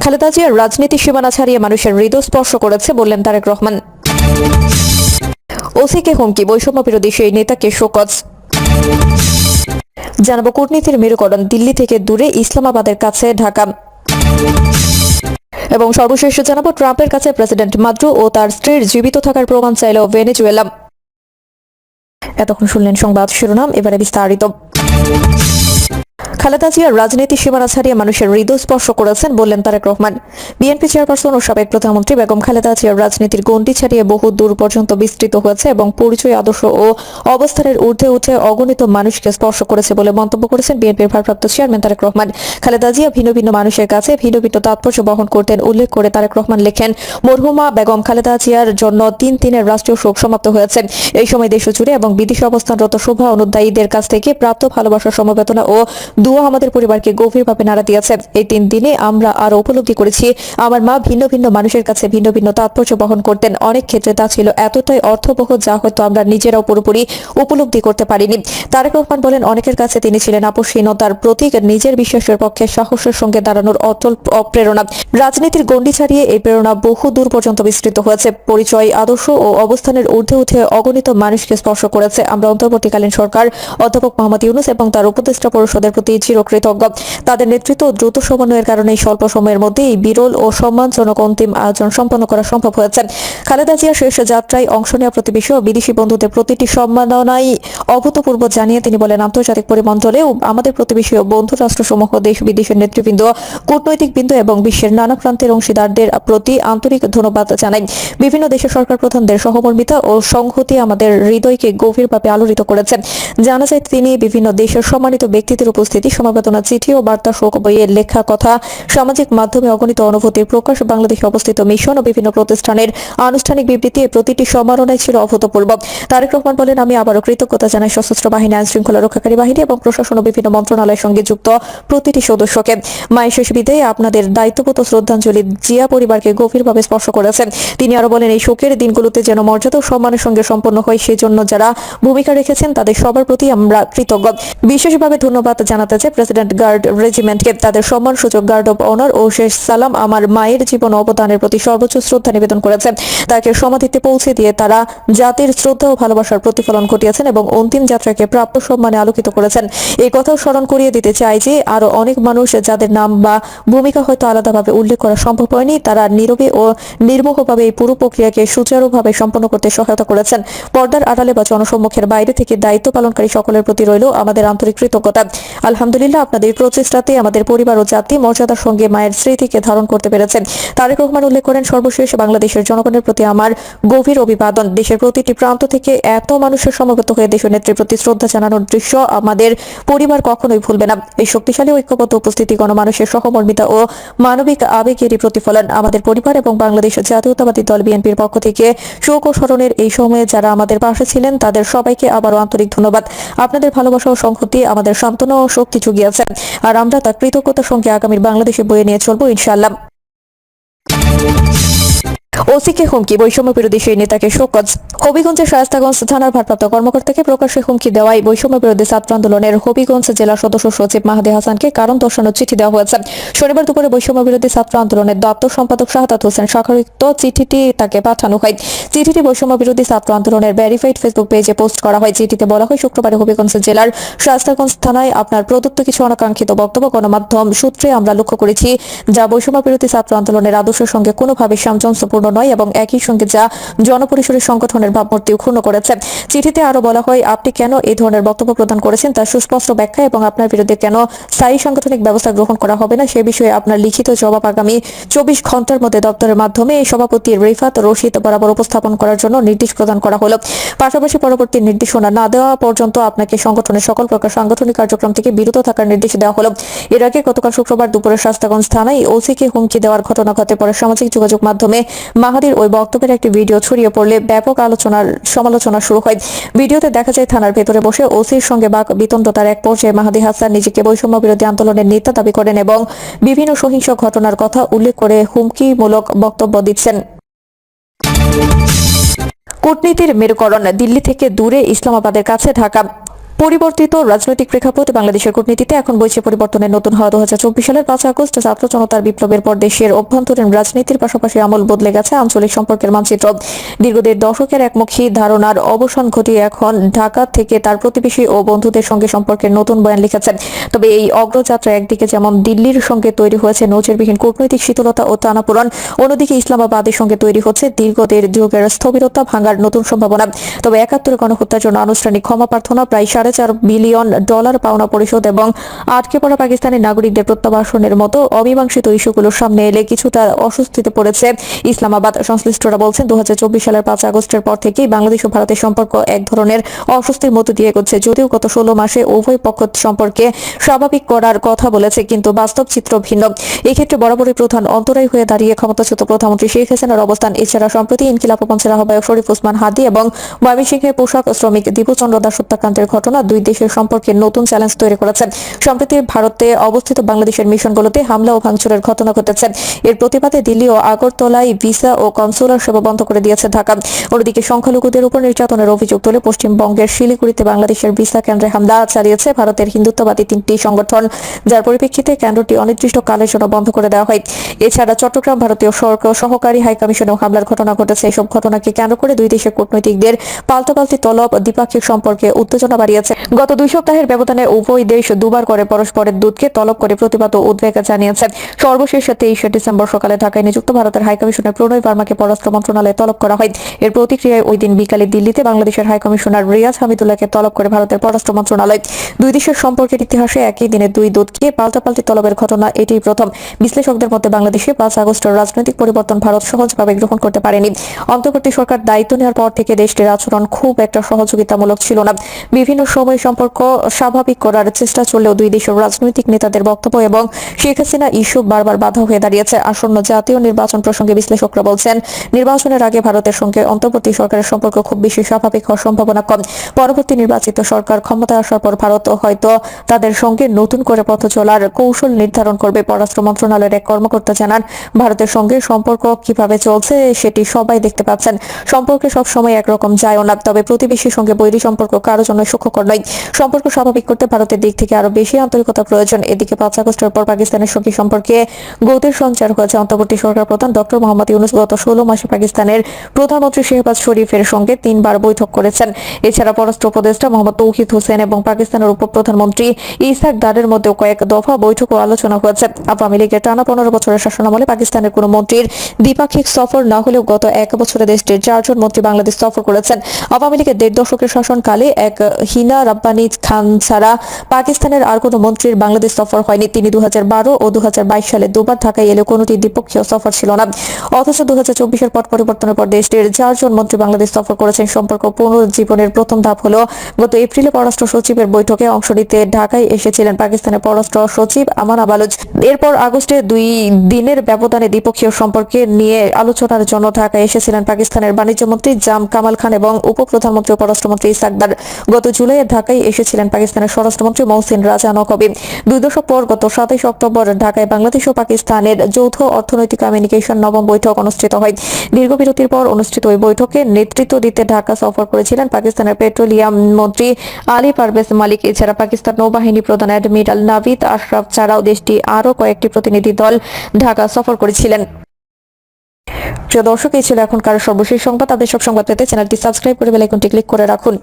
খালেদা জিয়ার রাজনীতি সীমানা ছাড়িয়ে মানুষের হৃদয় স্পর্শ করেছে বললেন তারেক রহমান। ওসিকে হুমকি, বৈষম্য বিরোধী সেই নেতাকে শোকজ। জানাবো কূটনীতির মেরুকরণ, দিল্লি থেকে দূরে, ইসলামাবাদের কাছে ঢাকা। এবং সর্বশেষ জানাবো ট্রাম্পের কাছে প্রেসিডেন্ট মাদ্রো ও তার স্ত্রীর জীবিত থাকার প্রমাণ চাইল ভেনেজুয়েলা। এতক্ষণ শুনলেন সংবাদ শিরোনাম, এবারে বিস্তারিত। খালেদা জিয়ার রাজনীতি সীমানা ছাড়িয়ে মানুষের হৃদয় স্পর্শ করেছেন বললেন তারেক রহমান। বিএনপি চেয়ারপারসন ও সাবেক প্রধানমন্ত্রী বেগম খালেদা জিয়ার রাজনীতির গণ্ডি ছাড়িয়ে বহু দূর পর্যন্ত বিস্তৃত হয়েছে এবং পরিচয়, আদর্শ ও অবস্থানের ঊর্ধ্বে উঠে অগণিত মানুষকে স্পর্শ করেছে বলে মন্তব্য করেছেন বিএনপির ভারপ্রাপ্ত চেয়ারম্যান তারেক রহমান। খালেদা জিয়া ভিন্ন ভিন্ন মানুষের কাছে ভিন্ন ভিন্ন তাৎপর্য বহন করতেন উল্লেখ করে তারেক রহমান লেখেন, মরহুমা বেগম খালেদা জিয়ার জন্য 3 দিনের রাষ্ট্রীয় শোক সমাপ্ত হয়েছে। এই সময় দেশ জুড়ে এবং বিদেশে অবস্থানরত শোভা অনুদ্দায়ীদের কাছ থেকে প্রাপ্ত ভালোবাসা, সমবেদনা ও দুয়া আমাদের পরিবারকে গভীরভাবে নাড়া দিয়েছে। এই 3 দিনে আমরা আরো উপলব্ধি করেছি, আমার মা ভিন্ন ভিন্ন মানুষের কাছে ভিন্ন ভিন্ন তাৎপর্য বহন করতেন। অনেক ক্ষেত্রে তা ছিল এতটাই অর্থবহ যা হয়তো আমরা নিজেরাও পুরোপুরি উপলব্ধি করতে পারিনি। তারেক রহমান বলেন, অনেকের কাছে তিনি ছিলেন আপোষহীনতার প্রতীক, নিজের বিশ্বাসের পক্ষে সাহসের সঙ্গে দাঁড়ানোর অটল প্রেরণা। রাজনীতির গণ্ডি ছাড়িয়ে এই প্রেরণা বহু দূর পর্যন্ত বিস্তৃত হয়েছে, পরিচয়, আদর্শ ও অবস্থানের ঊর্ধ্বে উঠে অগণিত মানুষকে স্পর্শ করেছে। আমরা অন্তর্বর্তীকালীন সরকার, অধ্যাপক মোহাম্মদ ইউনূস এবং তার উপদেষ্টা পরিষদের প্রতি চিরকৃতজ্ঞ। তাদের নেতৃত্ব ও দ্রুত সমন্বয়ের কারণে এই স্বল্প সময়ের মধ্যে এই বিরল ও সম্মানজনক অন্তিম আয়োজন সম্পন্ন করা সম্ভব হয়েছে। খালেদা জিয়ার শেষ যাত্রায় অংশ নেওয়া প্রতিবেশী ও বিদেশি বন্ধুদের প্রতিটি সম্মাননাই অভূতপূর্ব জানিয়ে তিনি বলেন, আন্তর্জাতিক পরিমণ্ডলেও আমাদের প্রতিবেশী ও বন্ধু রাষ্ট্রসমূহ, দেশ বিদেশের নেতৃবৃন্দ, কূটনৈতিকবৃন্দ এবং বিশ্বের নানা প্রান্তের অংশীদারদের প্রতি আন্তরিক ধন্যবাদ জানাই। বিভিন্ন দেশের সরকার প্রধানদের সহমর্মিতা ও সংহতি আমাদের হৃদয়কে গভীরভাবে আলোড়িত করেছে। জানা যায়, তিনি বিভিন্ন দেশের সম্মানিত ব্যক্তিদের উপস্থিতি, সমবেদনা চিঠি ও বার্তা, শোক বইয়ের লেখা কথা, সামাজিক মাধ্যমে অগণিত অনুভূতির প্রকাশ, বাংলাদেশে অবস্থিত মিশন ও বিভিন্ন প্রতিষ্ঠানের আনুষ্ঠানিক বিবৃতি, প্রতিটি সমারোহণায় ছিল অভূতপূর্ব। তারেক রহমান বলেন, আমি আবারও কৃতজ্ঞতা জানাই সশস্ত্র বাহিনী, আইন শৃঙ্খলা রক্ষাকারী বাহিনী এবং প্রশাসন ও বিভিন্ন মন্ত্রণালয়ের সঙ্গে যুক্ত প্রতিটি সদস্যকে। মায়ের শেষ বিদায়ে আপনাদের দায়িত্ববোধ ও শ্রদ্ধাঞ্জলি জিয়া পরিবারকে গভীরভাবে স্পর্শ করেছেন। তিনি আরো বলেন, এই শোকের দিনগুলোতে যেন মর্যাদা ও সম্মানের সঙ্গে সম্পন্ন হয়, সেজন্য যারা ভূমিকা রেখেছেন তাদের সবার প্রতি আমরা কৃতজ্ঞ। বিশেষভাবে ধন্যবাদ জানাতে চাই প্রেসিডেন্ট গার্ড রেজিমেন্টকে, তাদের সম্মানসূচক গার্ড অব অনার ও শেষ সালাম আমার মায়ের জীবন অবদানের প্রতি সর্বোচ্চ শ্রদ্ধা নিবেদন করেছেন। তাকে সমাধিতে পৌঁছে দিয়ে তারা জাতির শ্রদ্ধা ও ভালোবাসার প্রতিফলন ঘটিয়েছেন এবং অন্তিম যাত্রাকে প্রাপ্য সম্মানে আলোকিত করেছেন। এই কথাও স্মরণ করিয়ে দিতে চাই যে আরো অনেক মানুষ যাদের নাম বা ভূমিকা হয়তো আলাদাভাবে উল্লেখ করা সম্ভব হয়নি, তারা নীরবে ও নির্মোহভাবে এই পুরো প্রক্রিয়াকে সুচারুভাবে সম্পন্ন করতে সহায়তা করেছেন। পর্দার আড়ালে বা জনসম্মুখের বাইরে থেকে দায়িত্ব পালনকারী সকলের প্রতি রইল আমাদের আন্তরিক কৃতজ্ঞতা। আলহামদুলিল্লাহ, আপনাদের প্রচেষ্টাতে আমাদের পরিবার ও জাতি মর্যাদার সঙ্গে মায়ের স্মৃতিকে ধারণ করতে পেরেছেন। তারেক রহমান উল্লেখ করেন, সর্বশেষ বাংলাদেশের জনগণের প্রতি আমার গভীর অভিবাদন। দেশের প্রতিটি প্রান্ত থেকে এত মানুষের সমবেত হয়ে দেশের নেত্রীর প্রতি শ্রদ্ধা জানানোর দৃশ্য আমাদের পরিবার কখনোই ভুলবে না। এই শক্তিশালী ঐক্যবদ্ধ উপস্থিতি গণমানুষের সহমর্মিতা ও মানবিক আবেগেরই প্রতিফলন। আমাদের পরিবার এবং বাংলাদেশ জাতীয়তাবাদী দল বিএনপির পক্ষ থেকে শোক ও স্মরণের এই সময়ে যারা আমাদের পাশে ছিলেন তাদের সবাইকে আবারও আন্তরিক ধন্যবাদ। আপনাদের ভালোবাসা ও সংহতি আমাদের সান্ত্বনা ও শক্তি জুগিয়েছে, আর আমরা তার কৃতজ্ঞতার সঙ্গে আগামীর বাংলাদেশে বয়ে নিয়ে চলবো ইনশাআল্লাহ। ওসিকে হুমকি, বৈষম্য বিরোধী সেই নেতাকে শোকজ। হবিগঞ্জের শায়েস্তাগঞ্জ থানার ভারপ্রাপ্ত কর্মকর্তাকে প্রকাশ্যে হুমকি দেওয়ায় বৈষম্য বিরোধী ছাত্র আন্দোলনের হবিগঞ্জ জেলা সদস্য সচিব মাহাদি হাসানকে কারণ দর্শানোর চিঠি দেওয়া হয়েছে। শনিবার দুপুরে বৈষম্য বিরোধী ছাত্র আন্দোলনের দপ্তর সম্পাদক শাহাদাত হোসেন স্বাক্ষরিত চিঠিটি তাকে পাঠানো হয়। চিঠিটি বৈষম্য বিরোধী ছাত্র আন্দোলনের ভেরিফাইড ফেসবুক পেজে পোস্ট করা হয়। চিঠিতে বলা হয়, শুক্রবারে হবিগঞ্জ জেলার শায়েস্তাগঞ্জ থানায় আপনার প্রদত্ত কিছু অনাকাঙ্ক্ষিত বক্তব্য গণমাধ্যম সূত্রে আমরা লক্ষ্য করেছি, যা বৈষম্য বিরোধী ছাত্র আন্দোলনের আদর্শের সঙ্গে কোনোভাবে সামঞ্জস্যপূর্ণ নয় এবং একই সঙ্গে যা জনপরিসরের সংগঠনের ভাবমূর্তিও ক্ষুণ্ণ করেছে। চিঠিতে আরো বলা হয়, আপনি কেন এই ধরনের বক্তব্য প্রদান করেছেন তার সুস্পষ্ট ব্যাখ্যা এবং আপনার বিরুদ্ধে কেন স্থায়ী সাংগঠনিক ব্যবস্থা গ্রহণ করা হবে না সে বিষয়ে আপনার লিখিত জবাব আগামী 24 ঘন্টার মধ্যে দপ্তরের মাধ্যমে সভাপতি রিফাত রশিদ বরাবর উপস্থাপন করার জন্য নির্দেশ প্রদান করা হলো। পাশাপাশি পরবর্তী নির্দেশনা না দেওয়া পর্যন্ত আপনাকে সংগঠনের সকল প্রকার সাংগঠনিক কার্যক্রম থেকে বিরত থাকার নির্দেশ দেওয়া হলো। এর আগে গতকাল শুক্রবার দুপুরে শায়েস্তাগঞ্জ থানায় ওসিকে হুমকি দেওয়ার ঘটনা ঘটে। পরে সামাজিক যোগাযোগ মাধ্যমে মাহাদির ওই বক্তব্যের একটি ভিডিও ছড়িয়ে পড়লে ব্যাপক সমালোচনা শুরু হয়। ভিডিওতে দেখা যায় থানার ভেতরে বসে ওসির সঙ্গে বাক বিতণ্ডতার এক পর্যায়ে মাহাদি হাসান নিজেকে বৈষম্য বিরোধী আন্দোলনের নেতা দাবি করেন এবং বিভিন্ন সহিংস ঘটনার কথা উল্লেখ করে হুমকিমূলক বক্তব্য দিচ্ছেন। কূটনীতির মেরুকরণ, দিল্লি থেকে দূরে, ইসলামাবাদের কাছে ঢাকা। পরিবর্তিত রাজনৈতিক প্রেক্ষাপট বাংলাদেশের কূটনীতিতে এখন বইছে পরিবর্তনের নতুন হওয়া 2024 সালের 5 আগস্ট ছাত্র জনতার বিপ্লবের পর দেশের অভ্যন্তরীণ রাজনীতির পাশাপাশি আমল বদলে গেছে আঞ্চলিক সম্পর্কের মানচিত্র। দীর্ঘ দেড় দশকের একমুখী ধারণার অবসান ঘটিয়ে এখন ঢাকা থেকে তার প্রতিবেশী ও বন্ধুদের সঙ্গে সম্পর্কের নতুন বয়ান লিখেছেন। তবে এই অগ্রযাত্রা একদিকে যেমন দিল্লির সঙ্গে তৈরি হয়েছে নজিরবিহীন কূটনৈতিক শীতলতা ও টানাপোড়েন, অন্যদিকে ইসলামাবাদের সঙ্গে তৈরি হচ্ছে দীর্ঘ দেড় যুগের স্থবিরতা ভাঙার নতুন সম্ভাবনা। তবে 71 গণহত্যার জন্য আনুষ্ঠানিক ক্ষমা প্রার্থনা, প্রায় $4.5 বিলিয়ন পাওনা পরিশোধ এবং আটকে পড়া পাকিস্তানি নাগরিকদের প্রত্যাবাসনের মতো অমীমাংসিত ইস্যুগুলোর সামনে এলে কিছুটা অস্বস্তিতে পড়েছে ইসলামাবাদ। সংশ্লিষ্টরা বলছেন 2024 সালের 5 আগস্টের পর থেকেই বাংলাদেশ ও ভারতের সম্পর্ক এক ধরনের অস্বস্তির মধ্য দিয়ে এগোচ্ছে। যদিও গত 16 মাসে উভয় পক্ষ সম্পর্কে স্বাভাবিক করার কথা বলেছে, কিন্তু বাস্তব চিত্র ভিন্ন। এক্ষেত্রে বরাবরই প্রধান অন্তরায় হয়ে দাঁড়িয়ে ক্ষমতাচ্যুত প্রধানমন্ত্রী শেখ হাসিনার অবস্থান। এছাড়া সম্প্রতি ইনকিলাব মঞ্চের আহ্বায়ক শরীফ ওসমান হাদি এবং ময়মনসিংহে পোশাক শ্রমিক দীপুচন্দ্র দাস হত্যাকাণ্ডের ঘটনা দুই দেশের সম্পর্কে নতুন চ্যালেঞ্জ তৈরি করেছে। সম্প্রতি ভারতে অবস্থিত বাংলাদেশের মিশনগুলোতে হামলা ও ভাঙচুরের ঘটনা ঘটেছে। এর প্রতিবাদে দিল্লি ও আগরতলায় ভিসা ও কনসুলার সেবা বন্ধ করে দিয়েছে ঢাকা। অন্যদিকে সংখ্যালঘুদের উপর নির্যাতনের অভিযোগ তুলে পশ্চিমবঙ্গের শিলিগুড়িতে বাংলাদেশের ভিসা কেন্দ্রে হামলা চালিয়েছে ভারতের হিন্দুত্ববাদী 3টি সংগঠন, যার পরিপ্রেক্ষিতে কেন্দ্রটি অনির্দিষ্টকালের জন্য বন্ধ করে দেওয়া হয়। এছাড়া চট্টগ্রাম ভারতীয় সহকারী হাইকমিশনেও হামলার ঘটনা ঘটেছে। এসব ঘটনাকে কেন্দ্র করে দুই দেশের কূটনীতিকদের পাল্টাপাল্টি তলব দ্বিপাক্ষিক সম্পর্কে উত্তেজনা বাড়িয়েছে। গত 2 সপ্তাহের ব্যবধানে উভয় দেশ দুবার করে পরস্পরের দূতকে তলব করে প্রতিবাদ ও উদ্বেগ জানিয়েছে। সর্বশেষ 23 ডিসেম্বর সকালে ঢাকায় নিযুক্ত ভারতের হাইকমিশনার প্রণয় বার্মাকে পররাষ্ট্র মন্ত্রণালয়ে তলব করা হয়। এর প্রতিক্রিয়ায় ওই দিন বিকালে দিল্লিতে বাংলাদেশের হাইকমিশনার রিয়াজ হামিদুল্লাহকে তলব করে ভারতের পররাষ্ট্র মন্ত্রণালয়। দুই দেশের সম্পর্কের ইতিহাসে একই দিনে দুই দূতকে পাল্টাপাল্টি তলবের ঘটনা এটিই প্রথম। বিশ্লেষকদের মতে বাংলাদেশে 5 আগস্টের রাজনৈতিক পরিবর্তন ভারত সহজভাবে গ্রহণ করতে পারেনি। অন্তর্বর্তী সরকার দায়িত্ব নেওয়ার পর থেকে দেশটির আচরণ খুব একটা সহযোগিতামূলক ছিল না। বিভিন্ন সময় সম্পর্ক স্বাভাবিক করার চেষ্টা চললেও দুই দেশের রাজনৈতিক নেতাদের বক্তব্য এবং শেখ হাসিনা ইস্যু বারবার বাধা হয়ে দাঁড়িয়েছে। আসন্ন জাতীয় নির্বাচন প্রসঙ্গে বিশ্লেষকরা বলছেন, নির্বাচনের আগে ভারতের সঙ্গে অন্তর্বর্তী সরকারের সম্পর্ক খুব বেশি স্বাভাবিক হওয়ার সম্ভাবনা কম। পরবর্তী নির্বাচিত সরকার ক্ষমতায় আসার পর ভারত হয়তো তাদের সঙ্গে নতুন করে পথ চলার কৌশল নির্ধারণ করবে। পররাষ্ট্র মন্ত্রণালয়ের এক কর্মকর্তা জানান, ভারতের সঙ্গে সম্পর্ক কিভাবে চলছে সেটি সবাই দেখতে পাচ্ছেন। সম্পর্কে সবসময় একরকম যায়ও না, তবে প্রতিবেশীর সঙ্গে বৈরী সম্পর্ক কারো জন্য সুখকর নয়। সম্পর্ক স্বাভাবিক করতে ভারতের দিক থেকে আরো বেশি আন্তরিকতা প্রয়োজন। এদিকে 5 আগস্টের পর পাকিস্তানের সঙ্গে সম্পর্কে গতির সঞ্চার হয়েছে। অন্তর্বর্তী সরকার প্রধান ডক্টর মোহাম্মদ ইউনূস গত 16 মাসে পাকিস্তানের প্রধানমন্ত্রী শেহবাজ শরীফের সঙ্গে 3 বার বৈঠক করেছেন। এছাড়া পররাষ্ট্র উপদেষ্টা মোহাম্মদ তৌহিদ হোসেন এবং পাকিস্তানের উপপ্রধানমন্ত্রী ইসহাক দারের মধ্যে কয়েক দফা বৈঠক ও আলোচনা হয়েছে। আওয়ামী লীগের টানা 15 বছরের শাসনামলে পাকিস্তানের কোনো মন্ত্রীর দ্বিপাক্ষিক সফর না হলেও গত 1 বছরে দেশটির 4 জন মন্ত্রী বাংলাদেশ সফর করেছেন। আওয়ামী লীগের 1.5 দশকের শাসনকালে এক হিনা রাব্বানী খান ছাড়া পাকিস্তানের আর কোনো মন্ত্রীর বাংলাদেশ সফর হয়নি। তিনি 2012 ও 2022 সালে দুবার ঢাকায় এলে কোনোটি দ্বিপক্ষীয় সফর ছিল না। অথচ 2024-এর পট পরিবর্তনের পর দেশটির 4 জন মন্ত্রী বাংলাদেশ সফর করেছেন। সম্পর্ক পুনরুজ্জীবনের প্রথম ধাপ হলো গত এপ্রিলে পররাষ্ট্র সচিবের বৈঠকে অংশ নিতে ঢাকায় এসেছিলেন পাকিস্তানের পররাষ্ট্র সচিব আমান আবালুজ। এরপর আগস্টে 2 দিনের ব্যবধানে দ্বিপক্ষীয় সম্পর্কে নিয়ে আলোচনার জন্য ঢাকায় এসেছিলেন পাকিস্তানের বাণিজ্য মন্ত্রী জাম কামাল খান এবং উপপ্রধানমন্ত্রী ও পররাষ্ট্রমন্ত্রী ইসহাক দার। গত জুলাইয়ে ঢাকায় এসেছিলেন পাকিস্তানের স্বরাষ্ট্রমন্ত্রী মহসিন রাজা নকবী। 2 দশক পর গত 27 অক্টোবর ঢাকায় বাংলাদেশ ও পাকিস্তানের যৌথ অর্থনৈতিক কমিউনিকেশন নবম বৈঠক অনুষ্ঠিত হয়। দীর্ঘ বিরতির পর অনুষ্ঠিত ওই বৈঠকে নেতৃত্ব দিতে ঢাকা সফর করেছিলেন পাকিস্তানের পেট্রোলিয়াম মন্ত্রী আলী পারভেজ মালিক। এছাড়া পাকিস্তান নৌবাহিনী প্রধান অ্যাডমিরাল নাভিদ আশরাফ ছাড়াও দেশটি আরও কয়েকটি প্রতিনিধি দল ঢাকা সফর করেছিলেন। প্রিয় দর্শক, এই ছিল এখনকার সর্বশেষ সংবাদ। আপনাদের সব সংবাদ পেতে চ্যানেলটি সাবস্ক্রাইব করে বেল আইকনটি ক্লিক করে রাখুন।